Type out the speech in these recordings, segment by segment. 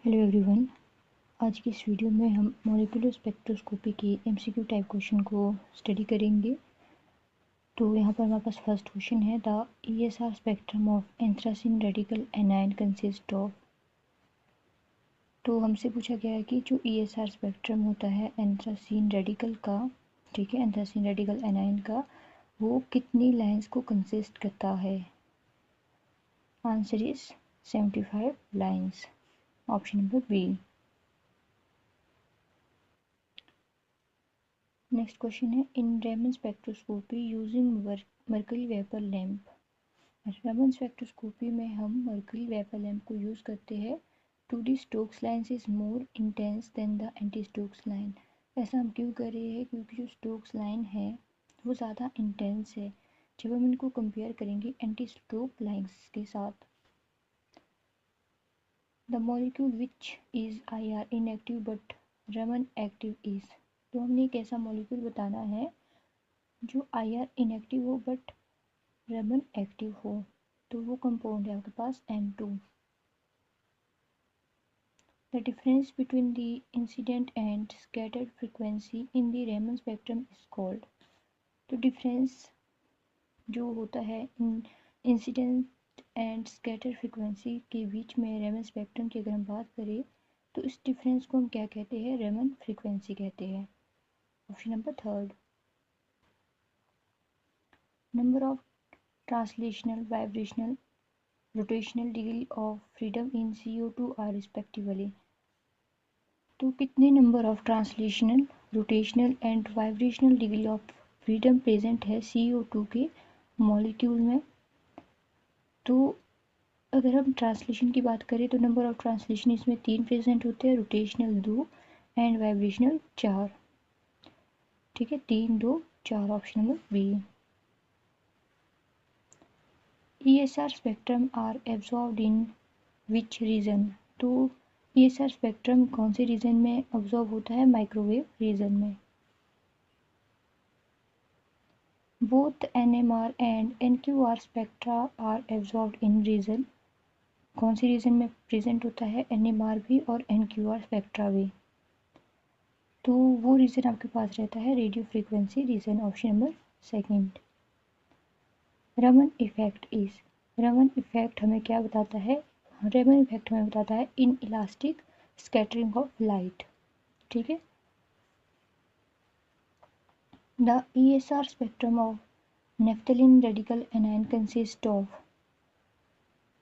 Hello everyone. आज की इस वीडियो में हम मॉलिक्यूलर स्पेक्ट्रोस्कोपी के एमसीक्यू टाइप क्वेश्चन को स्टडी करेंगे। तो यहाँ पर हमारे पास फर्स्ट क्वेश्चन है, the ESR spectrum of anthracene radical anion consist of. तो हमसे पूछा गया है कि जो ईएसआर स्पेक्ट्रम होता है एंथ्रासिन रेडिकल का, ठीक है, एंथ्रासिन रेडिकल एनायन का, वो कितनी लाइन्स को कंसिस्ट करता है। Answer is 75 lines, option number B. Next question है, in Raman spectroscopy using mercury vapour lamp. Raman spectroscopy में हम मर्करी वेपर लैम्प को यूज़ करते हैं। 2D Stokes line is more intense than the anti Stokes line. ऐसा हम क्यों कर रहे हैं? क्योंकि जो स्टोक्स लाइन है वो ज़्यादा इंटेंस है जब हम इनको कंपेयर करेंगे एंटी स्टोक लाइन्स के साथ। The molecule which is IR inactive but Raman active is. तो हमने एक ऐसा मॉलिक्यूल बताना है जो IR इनएक्टिव हो बट रेमन एक्टिव हो, तो वो कंपाउंड है आपके पास M2। The difference between the incident and scattered frequency in the Raman spectrum is called. तो डिफरेंस जो होता है इंसिडेंट एंड स्कैटर फ्रीक्वेंसी के बीच में रेमन स्पेक्ट्रम की अगर हम बात करें तो इस डिफरेंस को हम क्या कहते हैं? रेमन फ्रीक्वेंसी कहते हैं। Option number third. Number of translational, vibrational, rotational degree of freedom in CO2 are respectively. तो कितने number of translational, rotational and vibrational degree of freedom present है CO2 के मॉलिक्यूल में? तो अगर हम ट्रांसलेशन की बात करें तो नंबर ऑफ ट्रांसलेशन इसमें 3 प्रेजेंट होते हैं, रोटेशनल 2 एंड वाइब्रेशनल 4। ठीक है, 3, 2, 4, option number B. ESR spectrum are absorbed in which region. तो ESR स्पेक्ट्रम कौन से रीजन में ऑब्जॉर्व होता है? माइक्रोवेव रीजन में। Both NMR and NQR spectra are absorbed in region. कौन से रीजन में प्रेजेंट होता है? NMR भी और NQR स्पेक्ट्रा भी। तो वो रीजन आपके पास रहता है radio frequency region, option number second. Raman effect is. Raman effect हमें क्या बताता है? रमन इफेक्ट हमें बताता है inelastic scattering of light. ठीक है। The ESR spectrum of naphthalene radical anion consist of.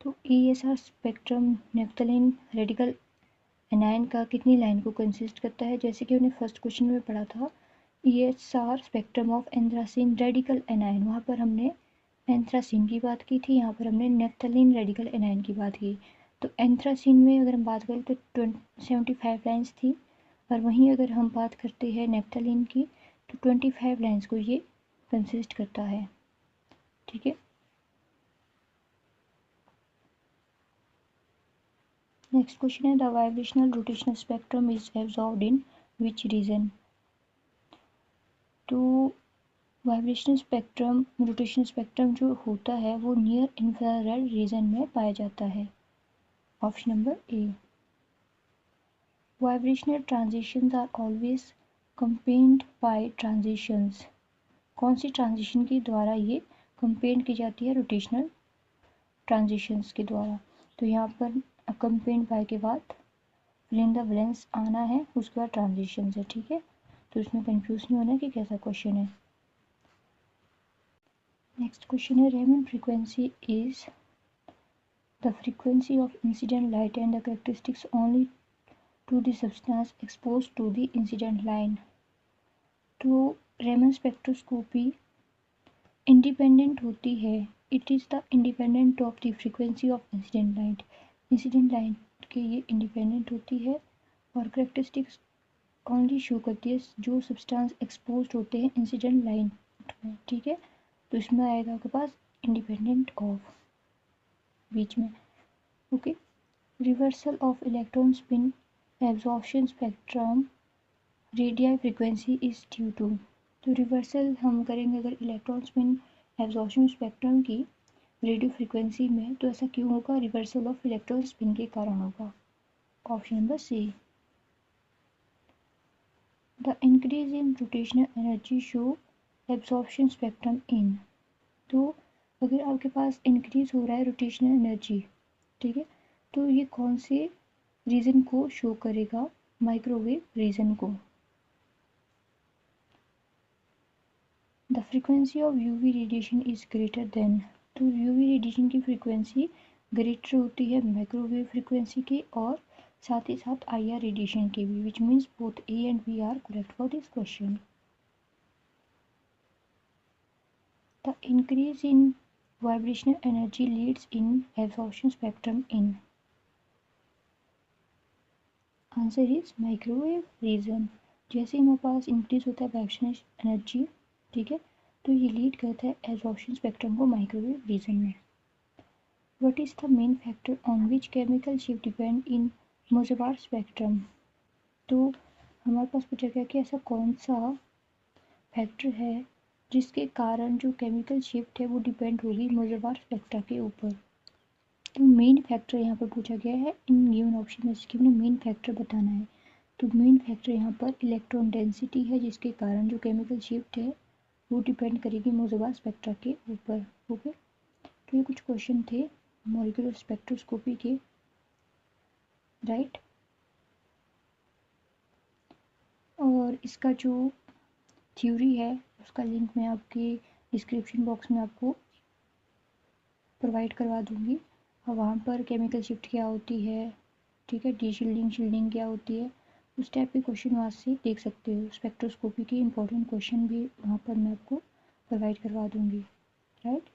तो ESR spectrum naphthalene radical anion का कितनी लाइन को कंसिस्ट करता है? जैसे कि हमने फर्स्ट क्वेश्चन में पढ़ा था ESR spectrum of anthracene radical anion, वहाँ पर हमने एंथ्रासिन की बात की थी, यहाँ पर हमने नेफ्थलीन रेडिकल एनायन की बात की। तो एंथ्रासिन में अगर हम बात करें तो 75 लाइन्स थी, और वहीं अगर हम बात करते हैं नेफ्थलीन की तो 25 लाइन्स को ये कंसिस्ट करता है। ठीक है। नेक्स्ट क्वेश्चन है, the vibrational rotational spectrum is absorbed in which region. तो वाइब्रेशनल स्पेक्ट्रम, रोटेशनल स्पेक्ट्रम जो होता है वो नियर इंफ्रारेड रीजन में पाया जाता है, option number A. Vibrational transitions are always accompanied by transitions. कौन सी ट्रांजिशन के द्वारा ये कंपेन्ड की जाती है? रोटेशनल ट्रांजिशंस के द्वारा। तो यहाँ पर कंपेन्ड बाय के बाद फिल इन द ब्लैंक्स आना है, उसके बाद ट्रांजिशंस है। ठीक है, तो इसमें कंफ्यूज नहीं होना कि कैसा क्वेश्चन है। नेक्स्ट क्वेश्चन है, Raman frequency is the frequency of incident light and the characteristics only to the substance expose to the incident line. तो रेमन स्पेक्ट्रोस्कोपी इंडिपेंडेंट होती है, it is the independent of the frequency of incident light. Incident light के ये independent होती है, और characteristics only show करती है जो सब्सटेंस एक्सपोज होते हैं इंसिडेंट लाइन में। ठीक है, तो इसमें आएगा आपके पास इंडिपेंडेंट ऑफ बीच में। Okay. Reversal of electron spin absorption spectrum radial frequency is due to. तो रिवर्सल हम करेंगे अगर इलेक्ट्रॉन स्पिन एब्जॉर्प्शन स्पेक्ट्रम की रेडियो फ्रीक्वेंसी में, तो ऐसा क्यों होगा? रिवर्सल ऑफ इलेक्ट्रॉन स्पिन के कारण होगा, option number C. The increase in rotational energy show absorption spectrum in. तो अगर आपके पास इंक्रीज हो रहा है रोटेशनल एनर्जी, ठीक है, तो ये कौन से रीजन को शो करेगा? माइक्रोवेव रीजन को। The frequency of UV radiation is greater than. तो यूवी रेडिएशन की फ्रीक्वेंसी ग्रेटर होती है माइक्रोवेव फ्रीक्वेंसी की और साथ ही साथ IR रेडिएशन की भी, which means both A and B are correct for this question. The increase in vibrational energy leads in absorption spectrum in. Answer is microwave region. जैसे ही हमारे पास इंक्रीज होता है वाइब्रेशनल एनर्जी, ठीक है, तो ये लीड करता है एब्जॉर्प्शन स्पेक्ट्रम को माइक्रोवेव रीजन में। What is the main factor on which chemical shift depend in Mossbauer spectrum. तो हमारे पास पूछा गया कि ऐसा कौन सा फैक्टर है जिसके कारण जो केमिकल शिफ्ट है वो डिपेंड होगी मोज़ेबार स्पेक्ट्रा के ऊपर। तो मेन फैक्टर यहाँ पर पूछा गया है, इन गिवन ऑप्शन में से हमने मेन फैक्टर बताना है। तो मेन फैक्टर यहाँ पर इलेक्ट्रॉन डेंसिटी है जिसके कारण जो केमिकल शिफ्ट है वो डिपेंड करेगी मोज़ेबार स्पेक्ट्रा के ऊपर। ओके, तो ये कुछ क्वेश्चन थे मॉलिक्यूलर स्पेक्ट्रोस्कोपी के, राइट। और इसका जो थ्योरी है उसका लिंक मैं आपके डिस्क्रिप्शन बॉक्स में आपको प्रोवाइड करवा दूँगी। और वहाँ पर केमिकल शिफ्ट क्या होती है, ठीक है, डी शील्डिंग, शील्डिंग क्या होती है, उस टाइप के क्वेश्चन वहाँ से देख सकते हो। स्पेक्ट्रोस्कोपी के इंपॉर्टेंट क्वेश्चन भी वहाँ पर मैं आपको प्रोवाइड करवा दूँगी, राइट।